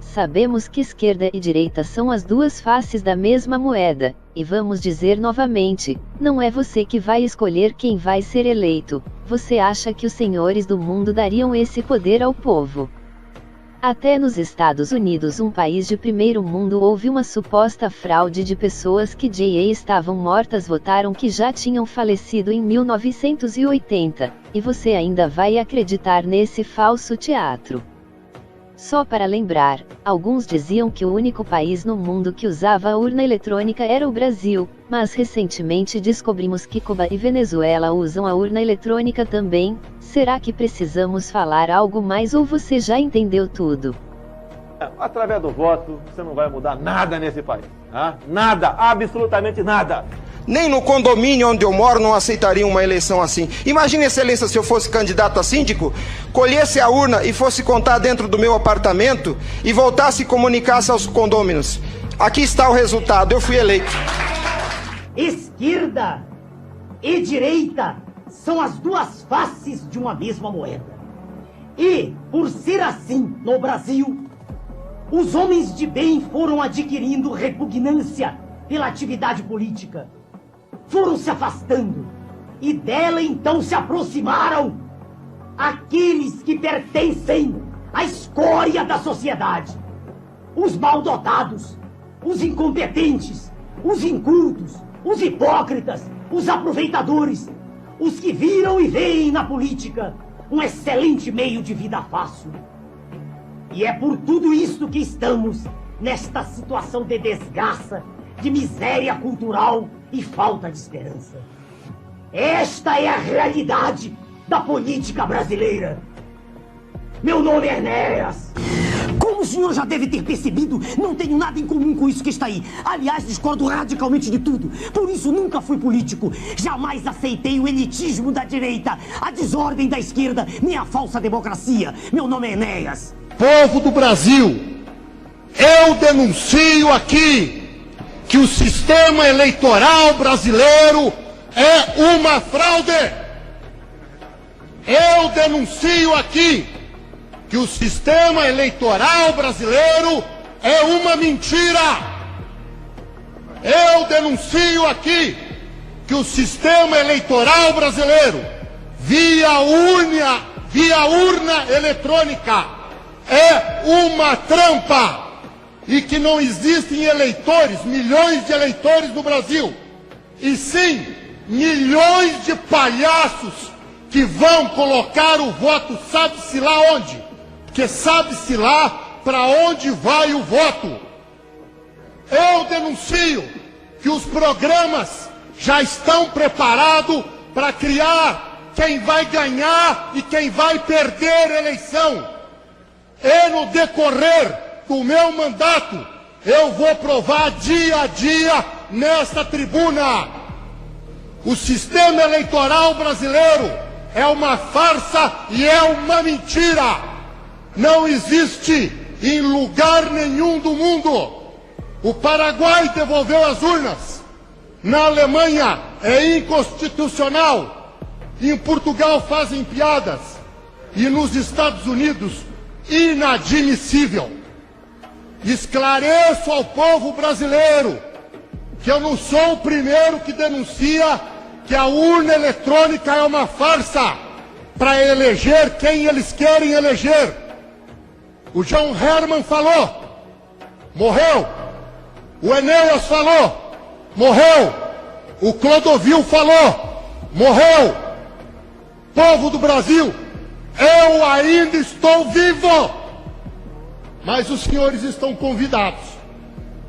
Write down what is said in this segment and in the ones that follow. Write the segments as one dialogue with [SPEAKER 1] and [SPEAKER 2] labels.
[SPEAKER 1] Sabemos que esquerda e direita são as duas faces da mesma moeda, e vamos dizer novamente, não é você que vai escolher quem vai ser eleito, você acha que os senhores do mundo dariam esse poder ao povo? Até nos Estados Unidos, um país de primeiro mundo, houve uma suposta fraude de pessoas que já estavam mortas votaram que já tinham falecido em 1980, e você ainda vai acreditar nesse falso teatro? Só para lembrar, alguns diziam que o único país no mundo que usava a urna eletrônica era o Brasil, mas recentemente descobrimos que Cuba e Venezuela usam a urna eletrônica também. Será que precisamos falar algo mais ou você já entendeu tudo?
[SPEAKER 2] Através do voto, você não vai mudar nada nesse país. Tá? Nada, absolutamente nada.
[SPEAKER 3] Nem no condomínio onde eu moro não aceitaria uma eleição assim. Imagine, excelência, se eu fosse candidato a síndico, colhesse a urna e fosse contar dentro do meu apartamento e voltasse e comunicasse aos condôminos. Aqui está o resultado, eu fui eleito.
[SPEAKER 4] Esquerda e direita são as duas faces de uma mesma moeda. E, por ser assim no Brasil, os homens de bem foram adquirindo repugnância pela atividade política. Foram se afastando, e dela então se aproximaram aqueles que pertencem à escória da sociedade. Os mal-dotados, os incompetentes, os incultos, os hipócritas, os aproveitadores, os que viram e veem na política um excelente meio de vida fácil. E é por tudo isto que estamos nesta situação de desgraça, de miséria cultural e falta de esperança. Esta é a realidade da política brasileira. Meu nome é Enéas. Como o senhor já deve ter percebido, não tenho nada em comum com isso que está aí. Aliás, discordo radicalmente de tudo. Por isso, nunca fui político. Jamais aceitei o elitismo da direita, a desordem da esquerda, nem a falsa democracia. Meu nome é Enéas.
[SPEAKER 5] Povo do Brasil, eu denuncio aqui que o sistema eleitoral brasileiro é uma fraude. Eu denuncio aqui que o sistema eleitoral brasileiro é uma mentira. Eu denuncio aqui que o sistema eleitoral brasileiro, via urna eletrônica, é uma trampa. E que não existem eleitores, milhões de eleitores no Brasil, e sim milhões de palhaços que vão colocar o voto sabe-se lá onde, porque sabe-se lá para onde vai o voto. Eu denuncio que os programas já estão preparados para criar quem vai ganhar e quem vai perder a eleição. E no decorrer do meu mandato, eu vou provar dia a dia nesta tribuna. O sistema eleitoral brasileiro é uma farsa e é uma mentira. Não existe em lugar nenhum do mundo. O Paraguai devolveu as urnas. Na Alemanha é inconstitucional. Em Portugal fazem piadas. E nos Estados Unidos, inadmissível. Esclareço ao povo brasileiro que eu não sou o primeiro que denuncia que a urna eletrônica é uma farsa para eleger quem eles querem eleger. O John Herman falou, morreu. O Enéas falou, morreu. O Clodovil falou, morreu. Povo do Brasil, eu ainda estou vivo. Mas os senhores estão convidados,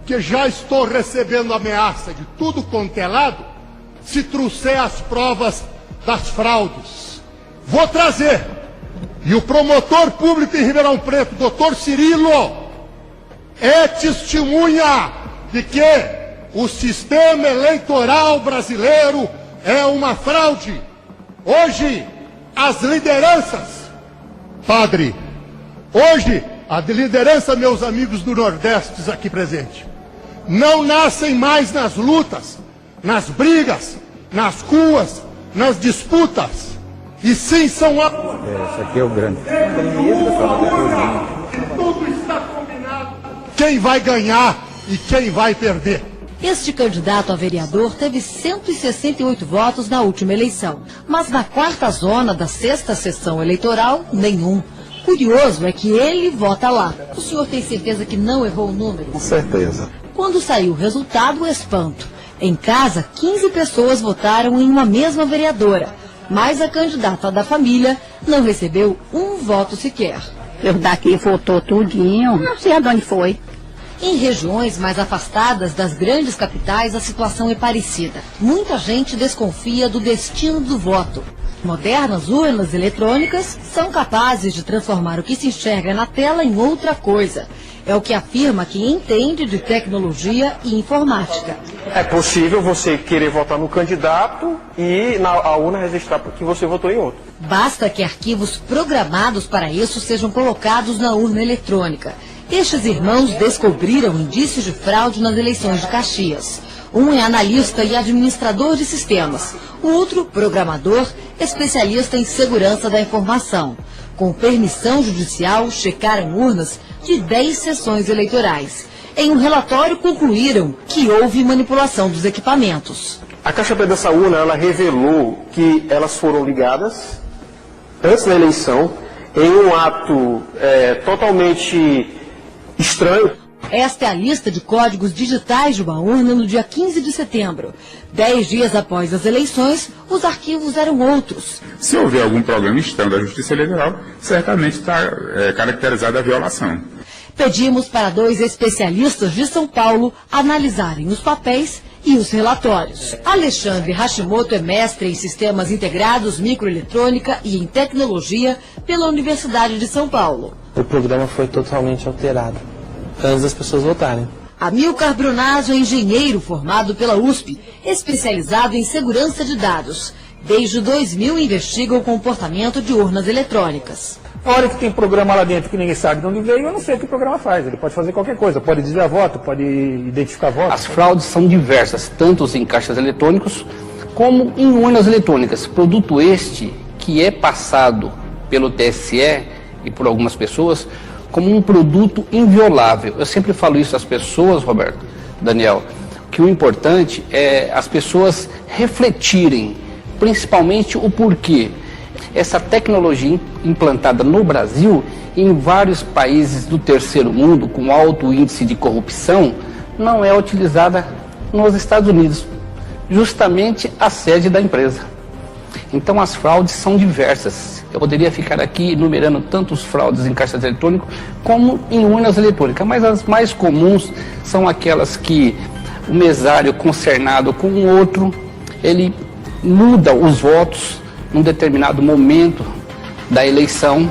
[SPEAKER 5] que já estou recebendo ameaça de tudo quanto é lado, se trouxer as provas das fraudes. Vou trazer. E o promotor público em Ribeirão Preto, doutor Cirilo, é testemunha de que o sistema eleitoral brasileiro é uma fraude. Hoje, as lideranças, padre, hoje, a liderança, meus amigos do Nordeste aqui presentes, não nascem mais nas lutas, nas brigas, nas ruas, nas disputas, e sim são...
[SPEAKER 6] Esse aqui é o grande.
[SPEAKER 5] Tudo está combinado quem vai ganhar e quem vai perder.
[SPEAKER 6] Este candidato a vereador teve 168 votos na última eleição, mas na quarta zona da sexta sessão eleitoral, nenhum. Curioso é que ele vota lá. O senhor tem certeza que não errou o número?
[SPEAKER 7] Com certeza.
[SPEAKER 6] Quando saiu o resultado, o espanto. Em casa, 15 pessoas votaram em uma mesma vereadora, mas a candidata da família não recebeu um voto sequer.
[SPEAKER 8] Eu daqui votou tudinho, não sei aonde foi.
[SPEAKER 6] Em regiões mais afastadas das grandes capitais, a situação é parecida. Muita gente desconfia do destino do voto. Modernas urnas eletrônicas são capazes de transformar o que se enxerga na tela em outra coisa. É o que afirma quem entende de tecnologia e informática.
[SPEAKER 9] É possível você querer votar no candidato e a urna registrar que você votou em outro.
[SPEAKER 6] Basta que arquivos programados para isso sejam colocados na urna eletrônica. Estes irmãos descobriram indícios de fraude nas eleições de Caxias. Um é analista e administrador de sistemas. O outro, programador, especialista em segurança da informação. Com permissão judicial, checaram urnas de 10 sessões eleitorais. Em um relatório, concluíram que houve manipulação dos equipamentos.
[SPEAKER 9] A caixa preta dessa urna, ela revelou que elas foram ligadas antes da eleição em um ato totalmente estranho.
[SPEAKER 6] Esta é a lista de códigos digitais de uma urna no dia 15 de setembro. 10 dias após as eleições, os arquivos eram outros.
[SPEAKER 10] Se houver algum problema externo da Justiça Eleitoral, certamente está caracterizada a violação.
[SPEAKER 6] Pedimos para 2 especialistas de São Paulo analisarem os papéis e os relatórios. Alexandre Hashimoto é mestre em Sistemas Integrados, Microeletrônica e em Tecnologia pela Universidade de São Paulo.
[SPEAKER 11] O programa foi totalmente alterado antes das pessoas votarem.
[SPEAKER 6] Amilcar Brunazzo é engenheiro formado pela USP, especializado em segurança de dados. Desde 2000 investiga o comportamento de urnas eletrônicas.
[SPEAKER 2] A hora que tem programa lá dentro que ninguém sabe de onde veio, eu não sei o que o programa faz. Ele pode fazer qualquer coisa, pode desviar voto, pode identificar voto.
[SPEAKER 12] As fraudes são diversas, tanto em caixas eletrônicos como em urnas eletrônicas. Produto este que é passado pelo TSE e por algumas pessoas como um produto inviolável. Eu sempre falo isso às pessoas, Roberto, Daniel, que o importante é as pessoas refletirem, principalmente o porquê. Essa tecnologia implantada no Brasil, em vários países do terceiro mundo, com alto índice de corrupção, não é utilizada nos Estados Unidos, justamente a sede da empresa. Então as fraudes são diversas. Eu poderia ficar aqui enumerando tantos fraudes em caixas eletrônicos como em urnas eletrônicas, mas as mais comuns são aquelas que o mesário concernado com o outro, ele muda os votos num determinado momento da eleição.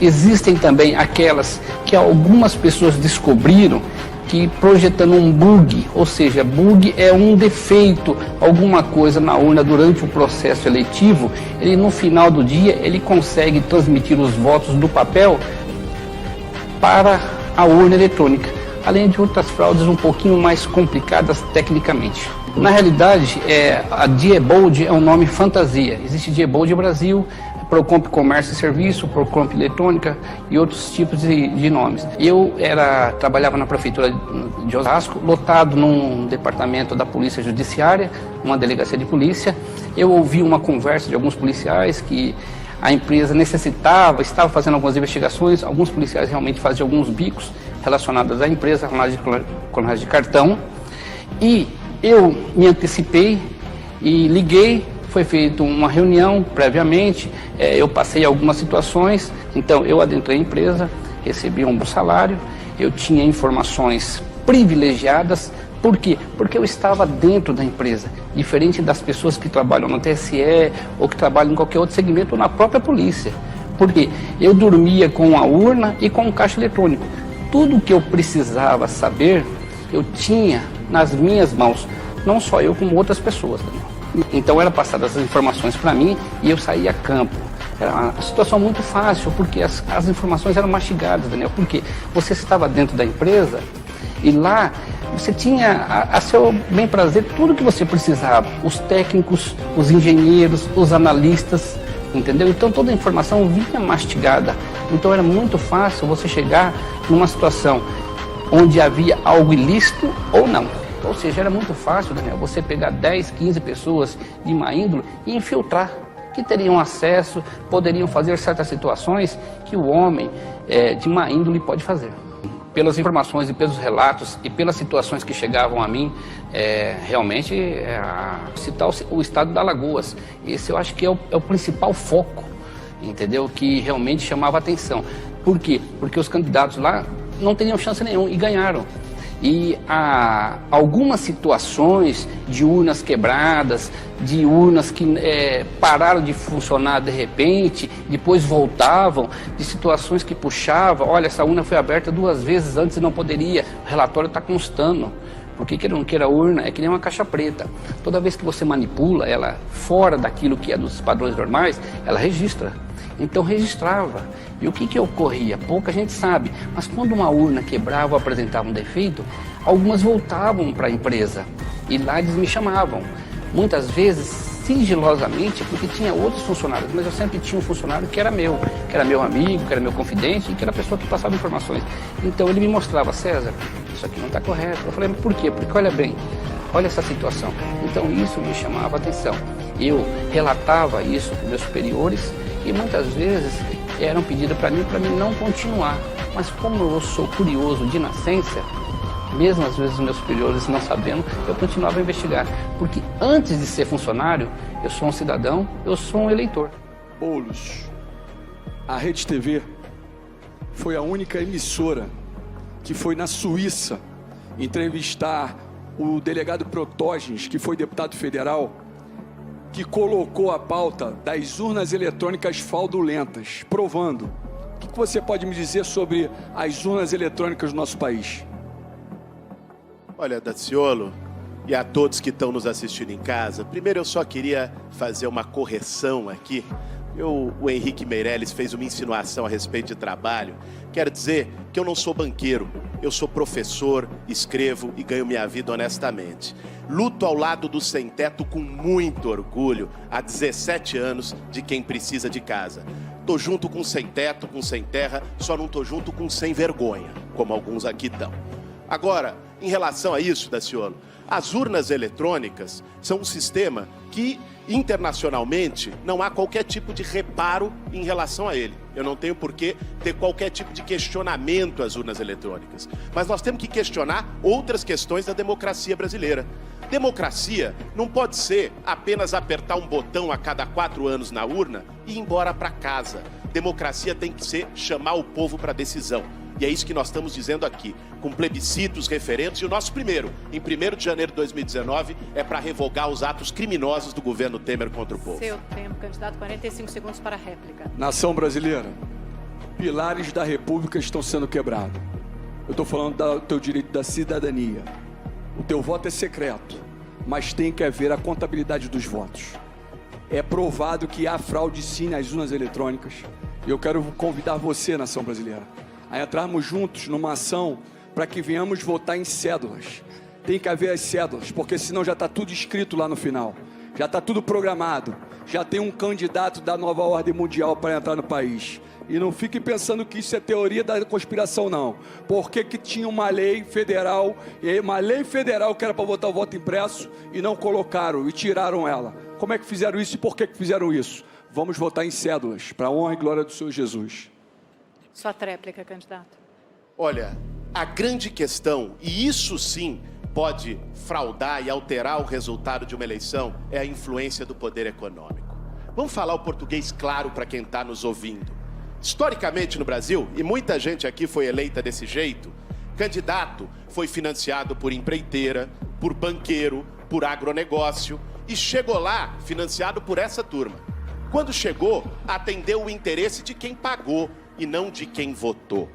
[SPEAKER 12] Existem também aquelas que algumas pessoas descobriram que projetando um bug, ou seja, bug é um defeito, alguma coisa na urna durante o processo eletivo, ele no final do dia ele consegue transmitir os votos do papel para a urna eletrônica, além de outras fraudes um pouquinho mais complicadas tecnicamente. Na realidade, a Diebold é um nome fantasia. Existe Diebold Brasil, Procomp Comércio e Serviço, Procomp Eletrônica e outros tipos de nomes. Eu trabalhava na prefeitura de Osasco, lotado num departamento da Polícia Judiciária, uma delegacia de polícia. Eu ouvi uma conversa de alguns policiais que a empresa estava fazendo algumas investigações, alguns policiais realmente faziam alguns bicos relacionados à empresa, clonagem de cartão, e eu me antecipei e liguei. Foi feita uma reunião previamente, eu passei algumas situações, então eu adentrei a empresa, recebi um bom salário, eu tinha informações privilegiadas. Por quê? Porque eu estava dentro da empresa, diferente das pessoas que trabalham no TSE ou que trabalham em qualquer outro segmento ou na própria polícia. Porque eu dormia com a urna e com o caixa eletrônico. Tudo o que eu precisava saber, eu tinha nas minhas mãos, não só eu, como outras pessoas também. Então eram passadas as informações para mim e eu saía a campo. Era uma situação muito fácil, porque as informações eram mastigadas, Daniel. Porque você estava dentro da empresa e lá você tinha a seu bem prazer tudo que você precisava. Os técnicos, os engenheiros, os analistas, entendeu? Então toda a informação vinha mastigada. Então era muito fácil você chegar numa situação onde havia algo ilícito ou não. Ou seja, era muito fácil, Daniel, você pegar 10, 15 pessoas de má índole e infiltrar, que teriam acesso, poderiam fazer certas situações que o homem de má índole pode fazer. Pelas informações e pelos relatos e pelas situações que chegavam a mim, realmente, citar o estado da Alagoas. Esse eu acho que é o principal foco, entendeu? Que realmente chamava a atenção. Por quê? Porque os candidatos lá não teriam chance nenhuma e ganharam. E há algumas situações de urnas quebradas, de urnas que pararam de funcionar de repente, depois voltavam, de situações que puxavam, olha, essa urna foi aberta 2 vezes antes e não poderia, o relatório está constando. Porque queira ou não queira, a urna é que nem uma caixa preta. Toda vez que você manipula ela fora daquilo que é dos padrões normais, ela registra. Então registrava. E o que ocorria? Pouca gente sabe. Mas quando uma urna quebrava ou apresentava um defeito, algumas voltavam para a empresa. E lá eles me chamavam. Muitas vezes, sigilosamente, porque tinha outros funcionários. Mas eu sempre tinha um funcionário que era meu amigo, que era meu confidente, e que era a pessoa que passava informações. Então ele me mostrava, César, isso aqui não está correto. Eu falei, mas por quê? Porque olha bem, olha essa situação. Então isso me chamava a atenção. Eu relatava isso para meus superiores e muitas vezes eram pedidos para mim não continuar. Mas como eu sou curioso de nascença, mesmo às vezes os meus superiores não sabendo, eu continuava a investigar. Porque antes de ser funcionário, eu sou um cidadão, eu sou um eleitor.
[SPEAKER 7] Boulos, a Rede TV foi a única emissora que foi na Suíça entrevistar o delegado Protógenes, que foi deputado federal, que colocou a pauta das urnas eletrônicas fraudulentas, provando. O que você pode me dizer sobre as urnas eletrônicas do nosso país?
[SPEAKER 13] Olha, Daciolo, e a todos que estão nos assistindo em casa, primeiro eu só queria fazer uma correção aqui. O Henrique Meirelles fez uma insinuação a respeito de trabalho. Quero dizer que eu não sou banqueiro, eu sou professor, escrevo e ganho minha vida honestamente. Luto ao lado do sem-teto com muito orgulho, há 17 anos, de quem precisa de casa. Tô junto com sem-teto, com sem-terra, só não tô junto com sem-vergonha, como alguns aqui estão. Agora, em relação a isso, Daciolo, as urnas eletrônicas são um sistema que, internacionalmente, não há qualquer tipo de reparo em relação a ele. Eu não tenho por que ter qualquer tipo de questionamento às urnas eletrônicas. Mas nós temos que questionar outras questões da democracia brasileira. Democracia não pode ser apenas apertar um botão a cada 4 anos na urna e ir embora para casa. Democracia tem que ser chamar o povo para decisão. E é isso que nós estamos dizendo aqui, com plebiscitos, referendos, e o nosso primeiro, em 1º de janeiro de 2019, é para revogar os atos criminosos do governo Temer contra o povo.
[SPEAKER 14] Seu tempo, candidato, 45 segundos para a réplica.
[SPEAKER 7] Nação brasileira, pilares da República estão sendo quebrados. Eu estou falando do teu direito da cidadania. O teu voto é secreto, mas tem que haver a contabilidade dos votos. É provado que há fraude sim nas urnas eletrônicas. E eu quero convidar você, nação brasileira, a entrarmos juntos numa ação para que venhamos votar em cédulas. Tem que haver as cédulas, porque senão já está tudo escrito lá no final. Já está tudo programado. Já tem um candidato da nova ordem mundial para entrar no país. E não fique pensando que isso é teoria da conspiração, não. Porque que tinha uma lei federal que era para votar o voto impresso e não colocaram e tiraram ela. Como é que fizeram isso e por que fizeram isso? Vamos votar em cédulas, para a honra e glória do Senhor Jesus.
[SPEAKER 14] Sua tréplica, candidato.
[SPEAKER 13] Olha, a grande questão, e isso sim pode fraudar e alterar o resultado de uma eleição, é a influência do poder econômico. Vamos falar o português claro para quem está nos ouvindo. Historicamente no Brasil, e muita gente aqui foi eleita desse jeito, candidato foi financiado por empreiteira, por banqueiro, por agronegócio, e chegou lá financiado por essa turma. Quando chegou, atendeu o interesse de quem pagou e não de quem votou.